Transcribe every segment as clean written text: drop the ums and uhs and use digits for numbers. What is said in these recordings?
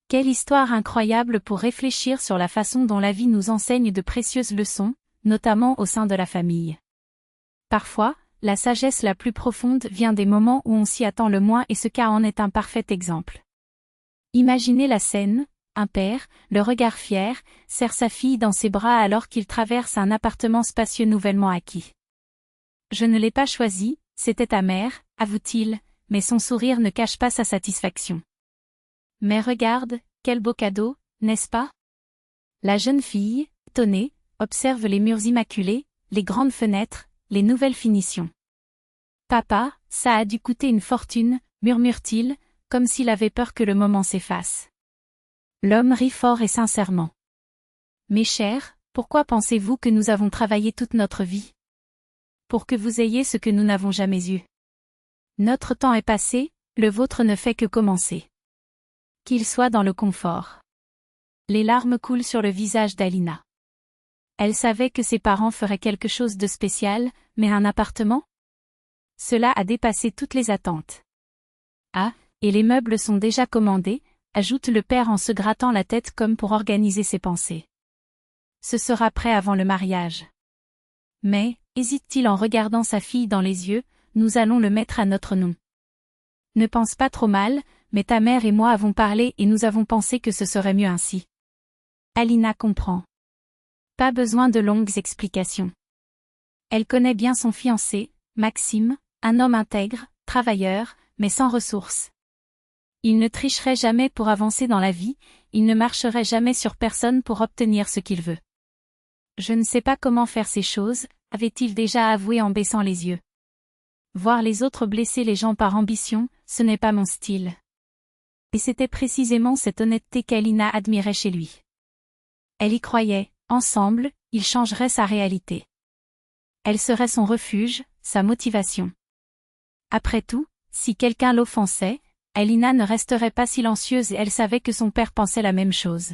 Quelle histoire incroyable pour réfléchir sur la façon dont la vie nous enseigne de précieuses leçons, notamment au sein de la famille. Parfois, la sagesse la plus profonde vient des moments où on s'y attend le moins et ce cas en est un parfait exemple. Imaginez la scène, un père, le regard fier, serre sa fille dans ses bras alors qu'il traverse un appartement spacieux nouvellement acquis. Je ne l'ai pas choisi, c'était ta mère, avoue-t-il, mais son sourire ne cache pas sa satisfaction. Mais regarde, quel beau cadeau, n'est-ce pas? La jeune fille, étonnée, observe les murs immaculés, les grandes fenêtres, les nouvelles finitions. Papa, ça a dû coûter une fortune, murmure-t-il, comme s'il avait peur que le moment s'efface. L'homme rit fort et sincèrement. Mes chers, pourquoi pensez-vous que nous avons travaillé toute notre vie? Pour que vous ayez ce que nous n'avons jamais eu. Notre temps est passé, le vôtre ne fait que commencer. Qu'il soit dans le confort. Les larmes coulent sur le visage d'Alina. Elle savait que ses parents feraient quelque chose de spécial, mais un appartement? Cela a dépassé toutes les attentes. Ah, et les meubles sont déjà commandés, ajoute le père en se grattant la tête comme pour organiser ses pensées. Ce sera prêt avant le mariage. Mais, hésite-t-il en regardant sa fille dans les yeux, nous allons le mettre à notre nom. Ne pense pas trop mal, mais ta mère et moi avons parlé et nous avons pensé que ce serait mieux ainsi. Alina comprend. Pas besoin de longues explications. Elle connaît bien son fiancé, Maxime, un homme intègre, travailleur, mais sans ressources. Il ne tricherait jamais pour avancer dans la vie, il ne marcherait jamais sur personne pour obtenir ce qu'il veut. Je ne sais pas comment faire ces choses, avait-il déjà avoué en baissant les yeux. Voir les autres blesser les gens par ambition, ce n'est pas mon style. Et c'était précisément cette honnêteté qu'Alina admirait chez lui. Elle y croyait, ensemble, ils changeraient sa réalité. Elle serait son refuge, sa motivation. Après tout, si quelqu'un l'offensait, Alina ne resterait pas silencieuse et elle savait que son père pensait la même chose.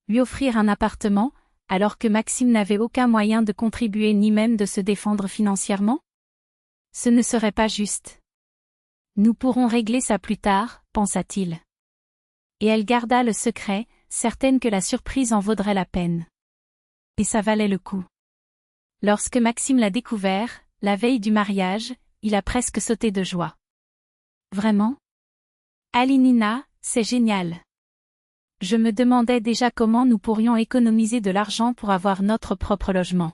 Lui offrir un appartement, alors que Maxime n'avait aucun moyen de contribuer ni même de se défendre financièrement? Ce ne serait pas juste. Nous pourrons régler ça plus tard, pensa-t-il. Et elle garda le secret, certaine que la surprise en vaudrait la peine. Et ça valait le coup. Lorsque Maxime l'a découvert, la veille du mariage, il a presque sauté de joie. Vraiment? Alinina, c'est génial. Je me demandais déjà comment nous pourrions économiser de l'argent pour avoir notre propre logement.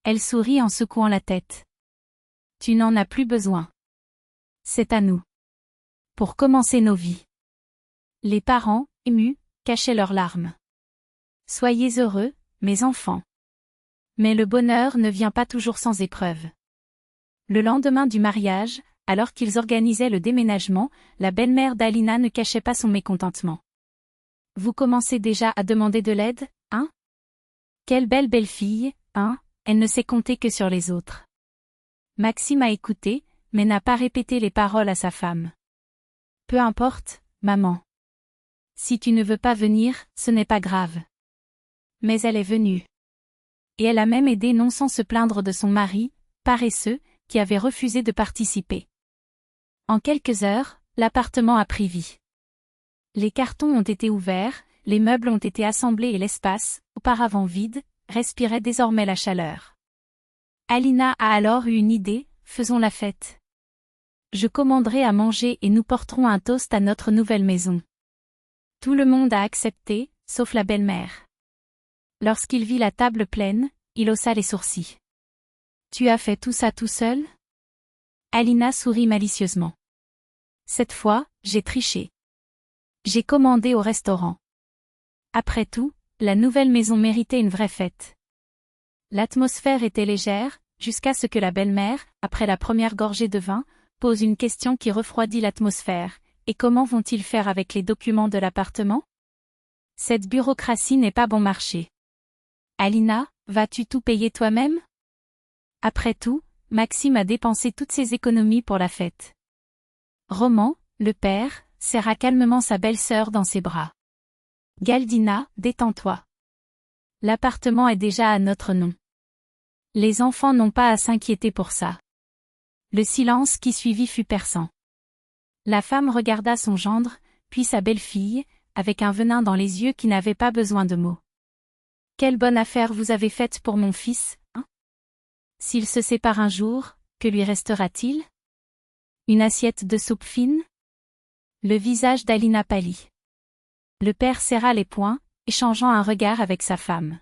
Elle sourit en secouant la tête. Tu n'en as plus besoin. C'est à nous. Pour commencer nos vies. Les parents, émus, cachaient leurs larmes. Soyez heureux, mes enfants. Mais le bonheur ne vient pas toujours sans épreuve. Le lendemain du mariage, alors qu'ils organisaient le déménagement, la belle-mère d'Alina ne cachait pas son mécontentement. Vous commencez déjà à demander de l'aide, hein? Quelle belle fille, hein? Elle ne sait compter que sur les autres. Maxime a écouté, mais n'a pas répété les paroles à sa femme. Peu importe, maman. Si tu ne veux pas venir, ce n'est pas grave. Mais elle est venue. Et elle a même aidé non sans se plaindre de son mari, paresseux, qui avait refusé de participer. En quelques heures, l'appartement a pris vie. Les cartons ont été ouverts, les meubles ont été assemblés et l'espace, auparavant vide, respirait désormais la chaleur. Alina a alors eu une idée, faisons la fête. Je commanderai à manger et nous porterons un toast à notre nouvelle maison. Tout le monde a accepté, sauf la belle-mère. Lorsqu'il vit la table pleine, il haussa les sourcils. Tu as fait tout ça tout seul? Alina sourit malicieusement. Cette fois, j'ai triché. J'ai commandé au restaurant. Après tout, la nouvelle maison méritait une vraie fête. L'atmosphère était légère, jusqu'à ce que la belle-mère, après la première gorgée de vin, pose une question qui refroidit l'atmosphère. Et comment vont-ils faire avec les documents de l'appartement? Cette bureaucratie n'est pas bon marché. Alina, vas-tu tout payer toi-même? Après tout, Maxime a dépensé toutes ses économies pour la fête. Roman, le père, serra calmement sa belle-sœur dans ses bras. Galdina, détends-toi. L'appartement est déjà à notre nom. Les enfants n'ont pas à s'inquiéter pour ça. Le silence qui suivit fut perçant. La femme regarda son gendre, puis sa belle-fille, avec un venin dans les yeux qui n'avait pas besoin de mots. Quelle bonne affaire vous avez faite pour mon fils, hein? S'il se sépare un jour, que lui restera-t-il? Une assiette de soupe fine? Le visage d'Alina pâlit. Le père serra les poings, échangeant un regard avec sa femme.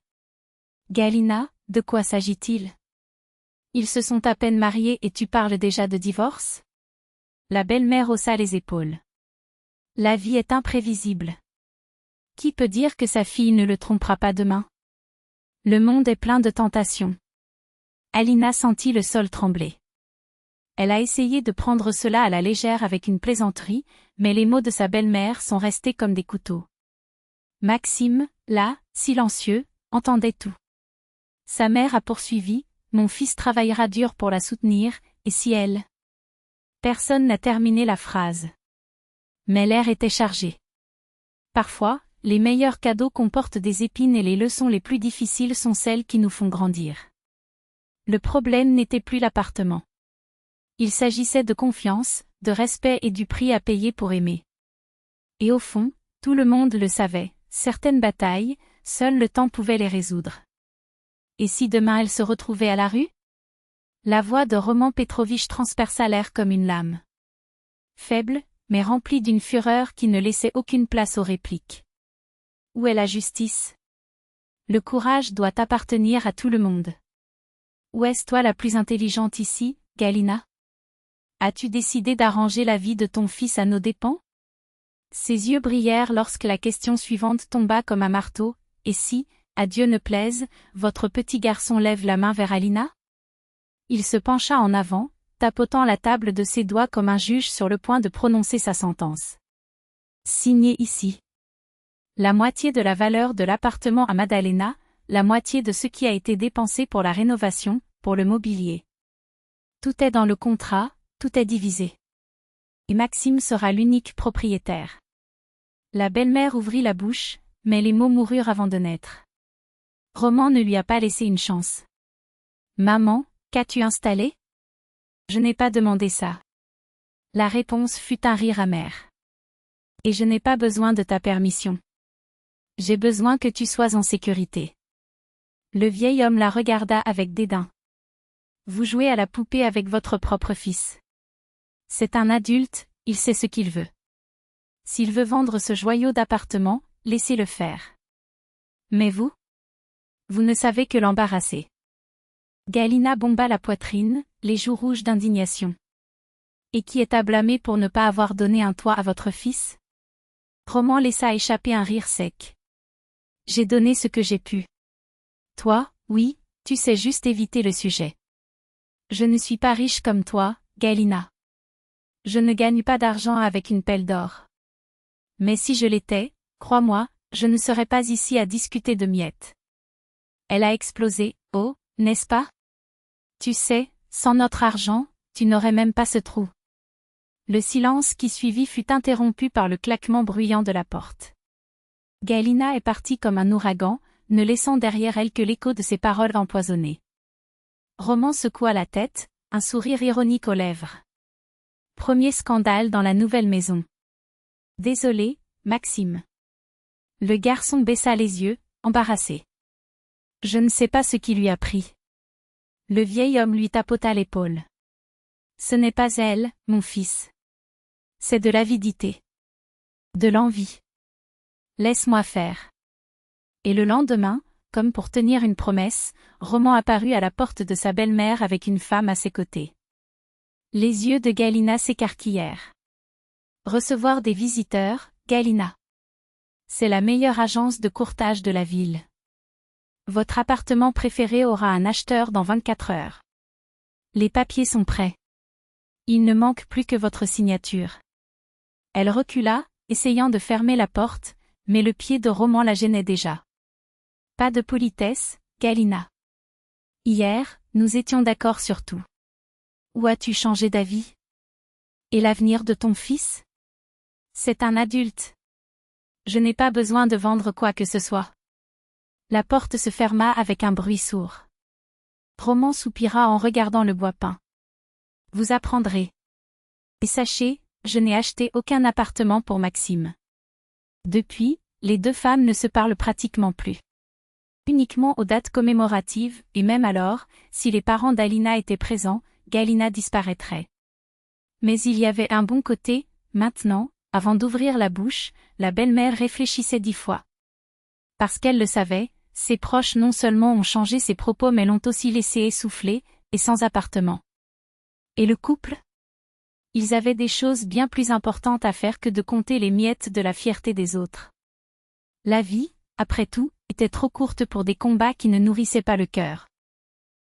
Galina, de quoi s'agit-il? Ils se sont à peine mariés et tu parles déjà de divorce? La belle-mère haussa les épaules. La vie est imprévisible. Qui peut dire que sa fille ne le trompera pas demain? Le monde est plein de tentations. Alina sentit le sol trembler. Elle a essayé de prendre cela à la légère avec une plaisanterie, mais les mots de sa belle-mère sont restés comme des couteaux. Maxime, là, silencieux, entendait tout. Sa mère a poursuivi, mon fils travaillera dur pour la soutenir, et si elle... Personne n'a terminé la phrase. Mais l'air était chargé. Parfois, les meilleurs cadeaux comportent des épines et les leçons les plus difficiles sont celles qui nous font grandir. Le problème n'était plus l'appartement. Il s'agissait de confiance, de respect et du prix à payer pour aimer. Et au fond, tout le monde le savait, certaines batailles, seul le temps pouvait les résoudre. Et si demain elle se retrouvait à la rue? La voix de Roman Petrovitch transperça l'air comme une lame. Faible, mais remplie d'une fureur qui ne laissait aucune place aux répliques. Où est la justice? Le courage doit appartenir à tout le monde. Où est-ce toi la plus intelligente ici, Galina? As-tu décidé d'arranger la vie de ton fils à nos dépens? Ses yeux brillèrent lorsque la question suivante tomba comme un marteau, et si, à Dieu ne plaise, votre petit garçon lève la main vers Alina? Il se pencha en avant, tapotant la table de ses doigts comme un juge sur le point de prononcer sa sentence. Signé ici. La moitié de la valeur de l'appartement à Maddalena, la moitié de ce qui a été dépensé pour la rénovation, pour le mobilier. Tout est dans le contrat, tout est divisé. Et Maxime sera l'unique propriétaire. La belle-mère ouvrit la bouche, mais les mots moururent avant de naître. Roman ne lui a pas laissé une chance. Maman, qu'as-tu installé? Je n'ai pas demandé ça. La réponse fut un rire amer. Et je n'ai pas besoin de ta permission. J'ai besoin que tu sois en sécurité. Le vieil homme la regarda avec dédain. Vous jouez à la poupée avec votre propre fils. C'est un adulte, il sait ce qu'il veut. S'il veut vendre ce joyau d'appartement, laissez-le faire. Mais vous? Vous ne savez que l'embarrasser. Galina bomba la poitrine, les joues rouges d'indignation. Et qui est à blâmer pour ne pas avoir donné un toit à votre fils? Roman laissa échapper un rire sec. J'ai donné ce que j'ai pu. Toi, oui, tu sais juste éviter le sujet. Je ne suis pas riche comme toi, Galina. Je ne gagne pas d'argent avec une pelle d'or. Mais si je l'étais, crois-moi, je ne serais pas ici à discuter de miettes. Elle a explosé, oh, n'est-ce pas? Tu sais, sans notre argent, tu n'aurais même pas ce trou. Le silence qui suivit fut interrompu par le claquement bruyant de la porte. Galina est partie comme un ouragan, ne laissant derrière elle que l'écho de ses paroles empoisonnées. Roman secoua la tête, un sourire ironique aux lèvres. Premier scandale dans la nouvelle maison. Désolé, Maxime. Le garçon baissa les yeux, embarrassé. Je ne sais pas ce qui lui a pris. Le vieil homme lui tapota l'épaule. Ce n'est pas elle, mon fils. C'est de l'avidité. De l'envie. Laisse-moi faire. Et le lendemain, comme pour tenir une promesse, Roman apparut à la porte de sa belle-mère avec une femme à ses côtés. Les yeux de Galina s'écarquillèrent. Recevoir des visiteurs, Galina. C'est la meilleure agence de courtage de la ville. Votre appartement préféré aura un acheteur dans 24 heures. Les papiers sont prêts. Il ne manque plus que votre signature. Elle recula, essayant de fermer la porte, mais le pied de Roman la gênait déjà. Pas de politesse, Galina. Hier, nous étions d'accord sur tout. Où as-tu changé d'avis? Et l'avenir de ton fils? C'est un adulte. Je n'ai pas besoin de vendre quoi que ce soit. La porte se ferma avec un bruit sourd. Roman soupira en regardant le bois peint. Vous apprendrez. Et sachez, je n'ai acheté aucun appartement pour Maxime. Depuis, les deux femmes ne se parlent pratiquement plus. Uniquement aux dates commémoratives, et même alors, si les parents d'Alina étaient présents, Galina disparaîtrait. Mais il y avait un bon côté, maintenant, avant d'ouvrir la bouche, la belle-mère réfléchissait 10 fois. Parce qu'elle le savait, ses proches non seulement ont changé ses propos mais l'ont aussi laissé essoufflé, et sans appartement. Et le couple? Ils avaient des choses bien plus importantes à faire que de compter les miettes de la fierté des autres. La vie, après tout, était trop courte pour des combats qui ne nourrissaient pas le cœur.